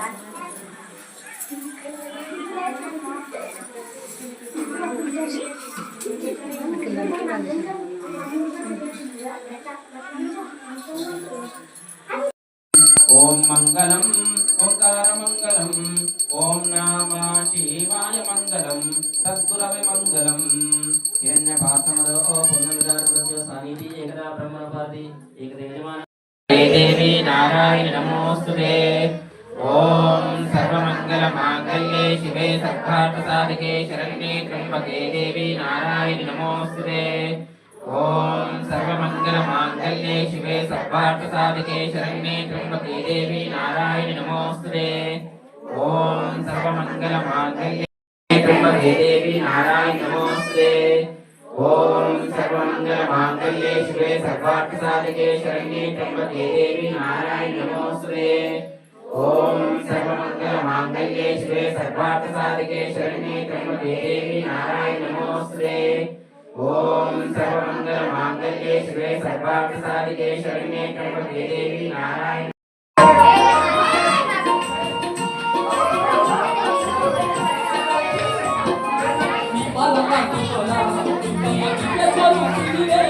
ओम मंगलम ओंकार मंगलम ओम नमः शिवाय मंगलम सद्गुरवे मंगलम हिरण्यपात्रमदो पुनरुदारवद्यो सानिधि एकदा ब्रह्मपाति एकदेवमान देवी नारायण नमोस्तुते ओम सर्वमंगल मांगल्ये शिवे सर्वार्थसाधिके शरण्ये त्र्यंबके देवी नारायण नमोस्तुते ओम सर्वमंगल मांगल्ये शिवे सर्वार्थसाधिके शरण्ये त्र्यंबके देवी नारायण नमोस्तुते ओम सर्वमंगल मांगल्ये त्र्यंबके देवी नारायण नमोस्तुते ओम सर्वमंगल मांगल्ये शिवे सर्वार्थसाधिके शरण्ये त्र्यंबके देवी नारायण नमोस्तुते ओम सर्वमंगल मांगल्ये शिवे सर्वार्थसाधिके शरण्ये त्र्यंबके देवी नारायण नमोस्तुते ओम सर्वमंगल मांगल्ये शिवे सर्वार्थसाधिके शरण्ये त्र्यंबके देवी नारायण Bye.